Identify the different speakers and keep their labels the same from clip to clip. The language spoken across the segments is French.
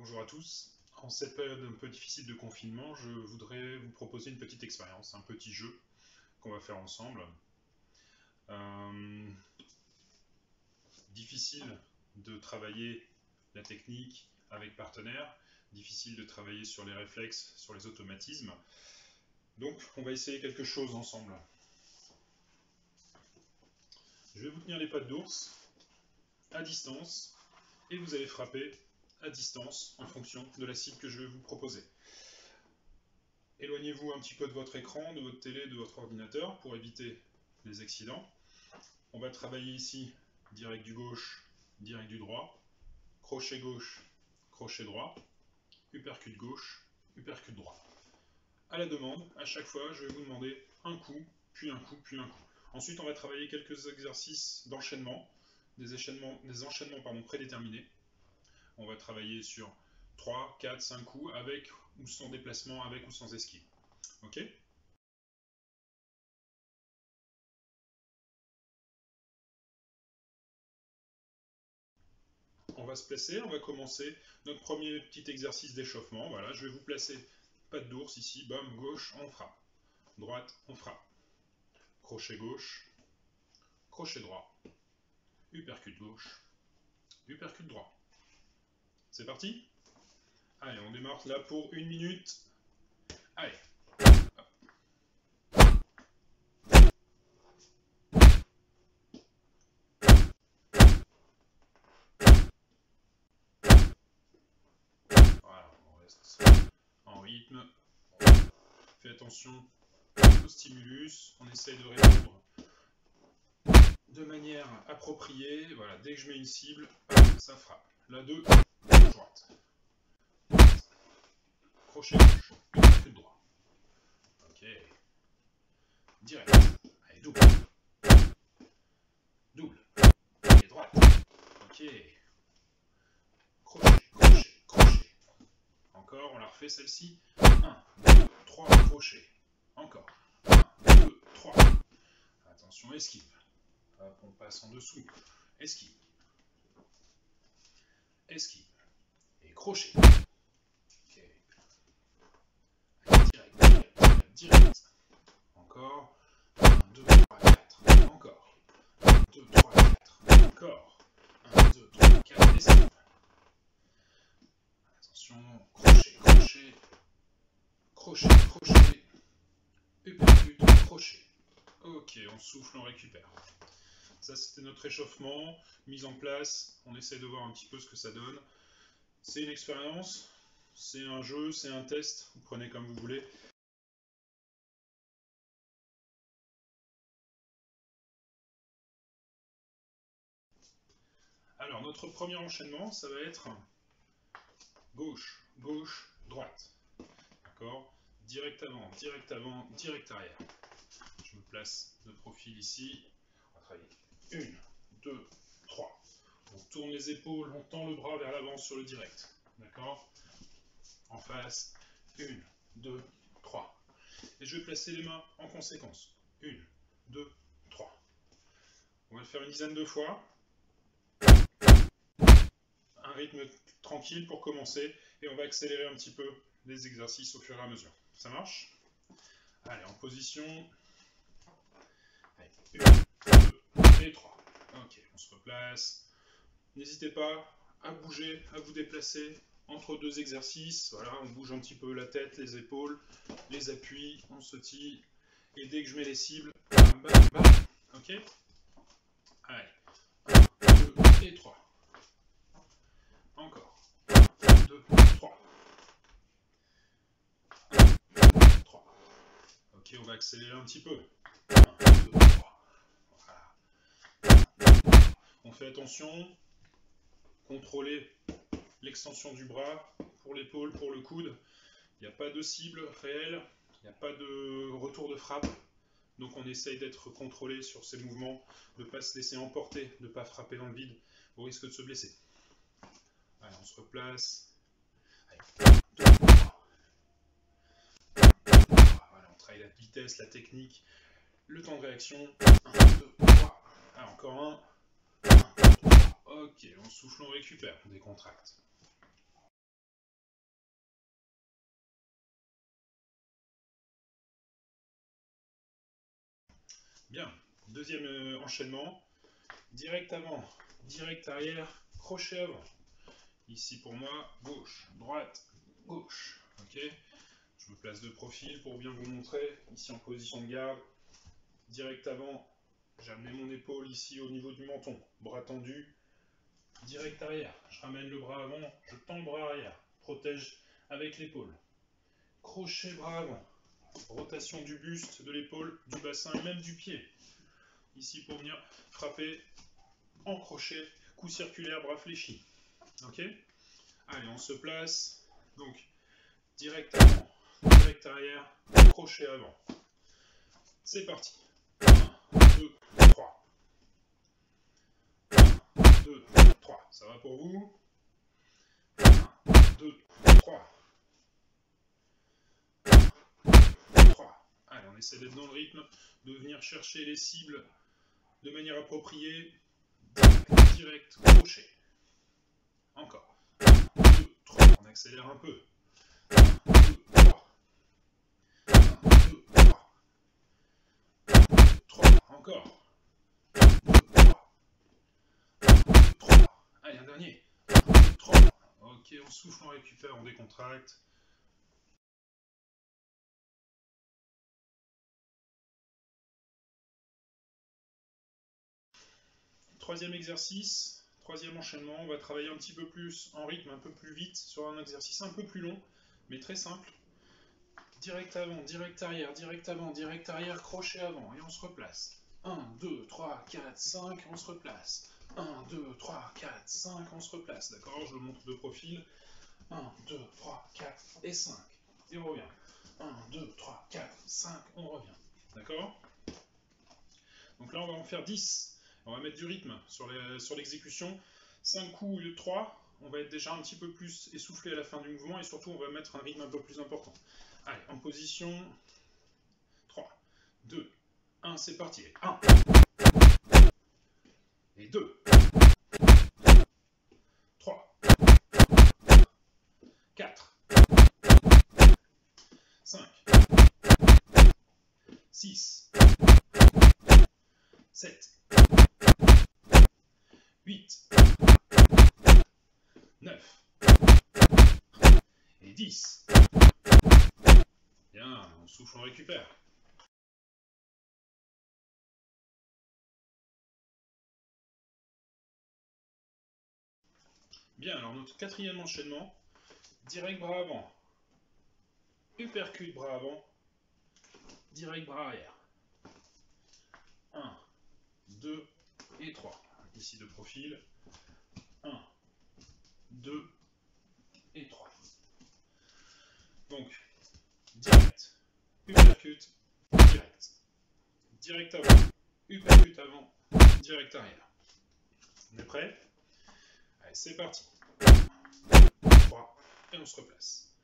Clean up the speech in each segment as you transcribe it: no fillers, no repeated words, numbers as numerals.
Speaker 1: Bonjour à tous. En cette période un peu difficile de confinement, je voudrais vous proposer une petite expérience, un petit jeu qu'on va faire ensemble. Euh, Difficile de travailler la technique avec partenaire, difficile de travailler sur les réflexes, sur les automatismes. Donc on va essayer quelque chose ensemble. Je vais vous tenir les pattes d'ours à distance et vous allez frapper à distance en fonction de la cible que je vais vous proposer. Éloignez-vous un petit peu de votre écran, de votre télé, de votre ordinateur pour éviter les accidents. On va travailler ici direct du gauche, direct du droit, crochet gauche, crochet droit, uppercut gauche, uppercut droit. À la demande, à chaque fois, je vais vous demander un coup, puis un coup, puis un coup. Ensuite, on va travailler quelques exercices d'enchaînement, des enchaînements prédéterminés. On va travailler sur 3, 4, 5 coups avec ou sans déplacement, avec ou sans esquive. Ok ? On va se placer, on va commencer notre premier petit exercice d'échauffement. Voilà, je vais vous placer patte d'ours ici, bam, gauche, on frappe. Droite, on frappe. Crochet gauche, crochet droit. Uppercut gauche, uppercut droit. C'est parti ? Allez, on démarre là pour 1 minute. Allez. Voilà, on reste en rythme. Fais attention au stimulus. On essaye de répondre de manière appropriée. Voilà, dès que je mets une cible, ça frappe. La 2, droite. Crochet gauche, uppercut droit. Ok. Direct. Allez, double. Double. Et droite. Ok. Crochet, crochet, crochet. Encore, on la refait celle-ci. 1, 2, 3, crochet. Encore. 1, 2, 3. Attention, esquive. Hop, on passe en dessous. Esquive. Esquive. Et crochet. Ok. Allez, direct, direct, direct, direct. Encore. 1, 2, 3, 4. Encore. 1, 2, 3, 4. Encore. 1, 2, 3, 4. Esquive. Attention. Crochet, crochet. Crochet, crochet. Uppercut, crochet. Ok, on souffle, on récupère. Ça, c'était notre échauffement, mise en place. On essaie de voir un petit peu ce que ça donne. C'est une expérience, c'est un jeu, c'est un test. Vous prenez comme vous voulez. Alors, notre premier enchaînement, ça va être gauche, gauche, droite. D'accord ? Direct avant, direct avant, direct arrière. Je me place de profil ici. On va travailler 1, 2, 3. On tourne les épaules, on tend le bras vers l'avant sur le direct. D'accord ? En face, 1, 2, 3. Et je vais placer les mains en conséquence. 1, 2, 3. On va le faire une dizaine de fois. Un rythme tranquille pour commencer. Et on va accélérer un petit peu les exercices au fur et à mesure. Ça marche ? Allez, en position. Allez, 1, 2 et 3. Ok, on se replace. N'hésitez pas à bouger, à vous déplacer entre deux exercices. Voilà, on bouge un petit peu la tête, les épaules, les appuis, on sautille. Et dès que je mets les cibles, bam, bam, bam. Ok ? Allez, 1, 2 et 3. Encore. 1, 2, 3. 1, 2, 3. Ok, on va accélérer un petit peu. 1, 2, 3. Voilà. 1, 2, 3. On fait attention. Contrôler l'extension du bras pour l'épaule, pour le coude. Il n'y a pas de cible réelle. Il n'y a pas de retour de frappe. Donc on essaye d'être contrôlé sur ces mouvements, de ne pas se laisser emporter, de ne pas frapper dans le vide au risque de se blesser. Allez, on se replace. Allez, 2, 3. Voilà, on travaille la vitesse, la technique, le temps de réaction. 1, 2, 3. Allez, encore un. 1, 2, 3. Ok, on souffle, on récupère, on décontracte. Bien. Deuxième enchaînement. Direct avant, direct arrière, crochet avant. Ici pour moi, gauche, droite, gauche. Ok. Je me place de profil pour bien vous montrer. Ici en position de garde. Direct avant, j'ai amené mon épaule ici au niveau du menton. Bras tendu. Direct arrière, je ramène le bras avant, je tends le bras arrière. Protège avec l'épaule. Crochet bras avant. Rotation du buste, de l'épaule, du bassin et même du pied. Ici pour venir frapper en crochet, coup circulaire, bras fléchis. Ok. Allez, on se place. Donc, direct avant, direct arrière, crochet avant. C'est parti. 1, 2, 3. 1, 2, 3. Ça va pour vous? 1, 2, 3. 1, 2, 3. Allez, on essaie d'être dans le rythme, de venir chercher les cibles de manière appropriée. Direct, crochet. Encore. 1, 2, 3. On accélère un peu. 1, 2, 3. 1, 2, 3. 1, 2, 3. Encore. 1, 2, 3. 1, 2, 3. Allez, un dernier. 1, 2, 3. Ok, on souffle, on récupère, on décontracte. Troisième exercice, troisième enchaînement, on va travailler un petit peu plus en rythme, un peu plus vite, sur un exercice un peu plus long, mais très simple. Direct avant, direct arrière, direct avant, direct arrière, crochet avant, et on se replace. 1, 2, 3, 4, 5, on se replace. 1, 2, 3, 4, 5, on se replace. D'accord, je le montre de profil. 1, 2, 3, 4 et 5. Et on revient. 1, 2, 3, 4, 5, on revient. D'accord? Donc là, on va en faire 10. On va mettre du rythme sur l'exécution. 5 coups au lieu de 3. On va être déjà un petit peu plus essoufflé à la fin du mouvement et surtout, on va mettre un rythme un peu plus important. Allez, en position 3, 2, 1, c'est parti. 1 et 2, 3, 4, 5, 6, 7, 8, 9 et 10. Bien, on souffle, on récupère. Bien, alors notre quatrième enchaînement, direct bras avant, uppercut bras avant, direct bras arrière. 1, 2 et 3. Ici de profil. 1, 2 et 3. Donc, direct, uppercut, direct. Direct avant, uppercut avant, direct arrière. On est prêt? Allez, c'est parti. 3, et on se replace.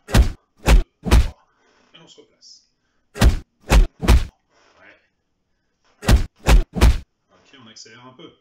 Speaker 1: 2, 3, et on se replace. Ouais. Ok, on accélère un peu.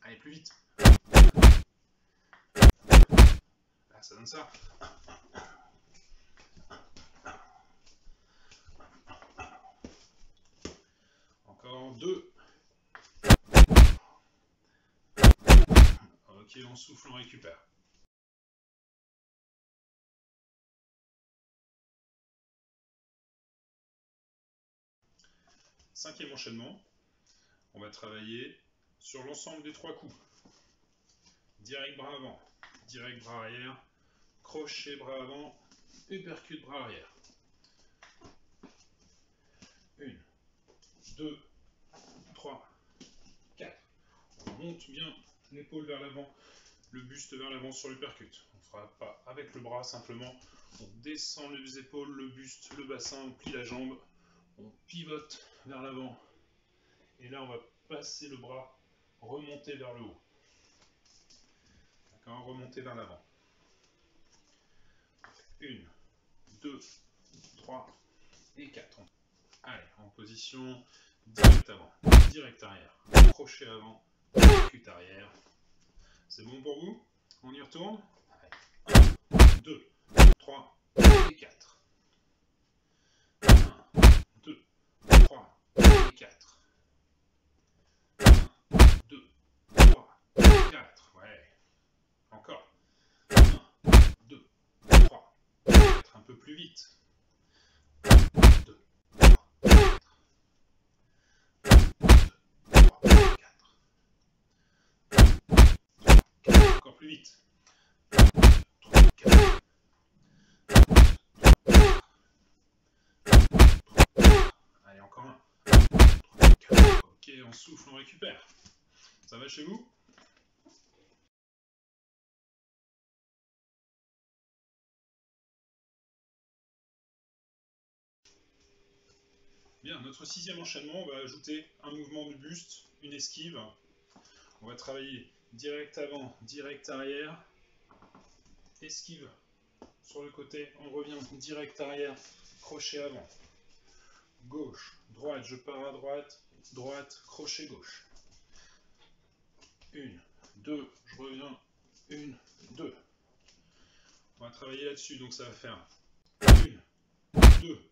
Speaker 1: Allez, plus vite. Là, ça donne ça. Encore 2. Ok, on souffle, on récupère. Cinquième enchaînement. On va travailler sur l'ensemble des 3 coups. Direct bras avant, direct bras arrière, crochet bras avant, uppercut bras arrière. 1, 2, 3, 4. On monte bien l'épaule vers l'avant, le buste vers l'avant sur l'uppercut. On ne fera pas avec le bras, simplement on descend les épaules, le buste, le bassin, on plie la jambe, on pivote vers l'avant. Et là, on va passer le bras, remonter vers le haut. D'accord, remonter vers l'avant. 1, 2, 3 et 4. Allez, en position direct avant, direct arrière, crochet avant, Percute arrière. C'est bon pour vous? On y retourne? 1, 2, 3 et 4. 1, 2, 3 et 4. 1, 2, 3 et 4. Ouais. Encore. 1, 2, 3, 4. Un peu plus vite. 1, 2, 3, 4. 1, 2, 3, 4. 4. Encore plus vite. 3, 4. Allez, encore un. 3, 4. Ok, on souffle, on récupère. Ça va chez vous? Bien, notre sixième enchaînement, on va ajouter un mouvement du buste, une esquive. On va travailler direct avant, direct arrière, esquive sur le côté, on revient direct arrière, crochet avant. Gauche, droite, je pars à droite, droite, crochet gauche. 1, 2, je reviens, 1, 2. On va travailler là-dessus, donc ça va faire 1, 2,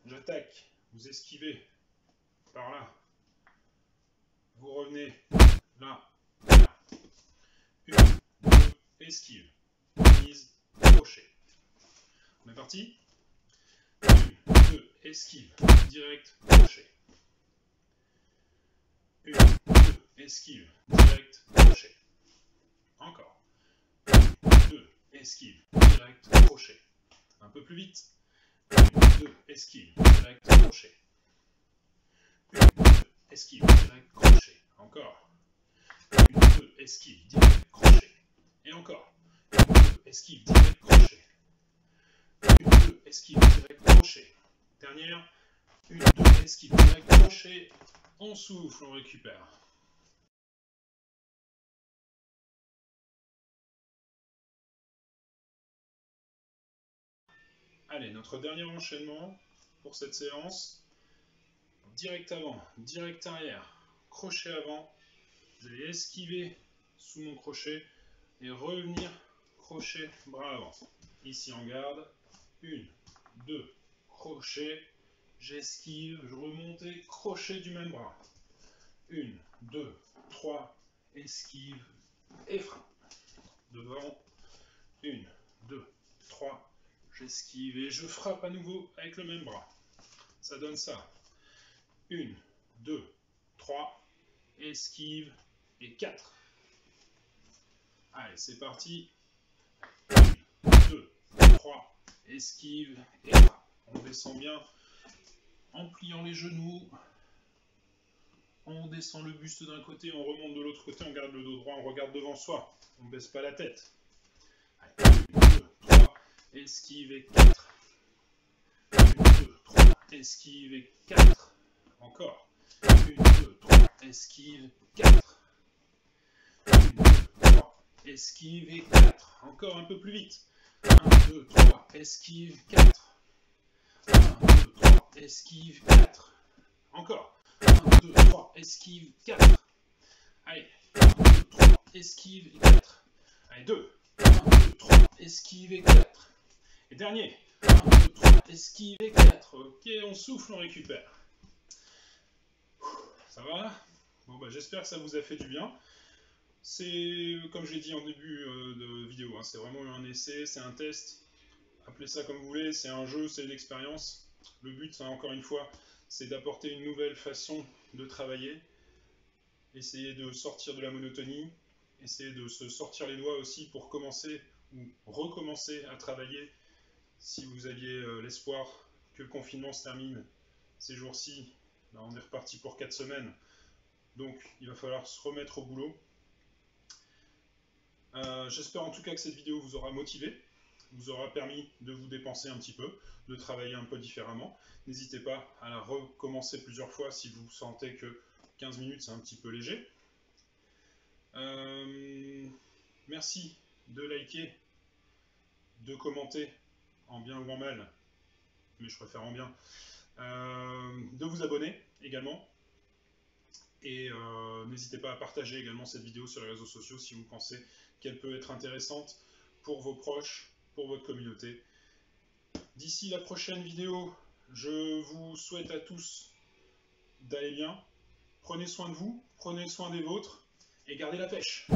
Speaker 1: j'attaque, vous esquivez par là, vous revenez là, là. 1, 2, esquive, mise, crochet. On est parti? 1, 2, esquive, direct, crochet. 1, 2, esquive, direct, crochet. Encore. 1, 2, esquive, direct, crochet. Un peu plus vite. 1, 2, esquive, direct, crochet. 1, 2, esquive, direct, crochet. Encore. 1, 2, esquive, direct, crochet. Et encore. 1, 2, esquive, direct, crochet. 1, 2, esquive, direct, crochet. Dernière. 1, 2, esquive, direct, crochet. On souffle, on récupère. Allez, notre dernier enchaînement pour cette séance. Direct avant, direct arrière, crochet avant. Vous allez esquiver sous mon crochet et revenir crochet bras avant. Ici en garde. 1, 2, crochet. J'esquive, je remonte et crochet du même bras. 1, 2, 3, esquive et frein. Devant. 1, 2, 3, j'esquive et je frappe à nouveau avec le même bras. Ça donne ça. 1, 2, 3, esquive et 4. Allez, c'est parti. 1, 2, 3, esquive et frappe. On descend bien en pliant les genoux. On descend le buste d'un côté, on remonte de l'autre côté, on garde le dos droit, on regarde devant soi. On ne baisse pas la tête. Allez, 1, 2, 3, esquive et 4. 1, 2, 3, esquive et 4. Encore. 1, 2, 3, esquive, 4. 1, 2, 3, esquive et 4. Encore un peu plus vite. 1, 2, 3, esquive, 4. 1, 2, 3, esquive, 4. Encore. 1, 2, 3, esquive, 4. Allez. 1, 2, 3, esquive et 4. Allez, 2. 1, 2, 3, esquive et 4. Et dernier. 1, 2, 3, esquive et 4. Ok, on souffle, on récupère. Ça va? Bon, bah, j'espère que ça vous a fait du bien. C'est, comme je l'ai dit en début de vidéo, hein, c'est vraiment un essai, c'est un test. Appelez ça comme vous voulez, c'est un jeu, c'est une expérience. Le but, encore une fois, c'est d'apporter une nouvelle façon de travailler. Essayer de sortir de la monotonie. Essayer de se sortir les doigts aussi pour commencer ou recommencer à travailler. Si vous aviez l'espoir que le confinement se termine ces jours-ci, ben on est reparti pour 4 semaines. Donc il va falloir se remettre au boulot. J'espère en tout cas que cette vidéo vous aura motivé, vous aura permis de vous dépenser un petit peu, de travailler un peu différemment. N'hésitez pas à la recommencer plusieurs fois si vous sentez que 15 minutes c'est un petit peu léger. Merci de liker, de commenter en bien ou en mal, mais je préfère en bien, de vous abonner également. Et n'hésitez pas à partager également cette vidéo sur les réseaux sociaux si vous pensez qu'elle peut être intéressante pour vos proches, pour votre communauté. D'ici la prochaine vidéo, je vous souhaite à tous d'aller bien. Prenez soin de vous, prenez soin des vôtres et gardez la pêche.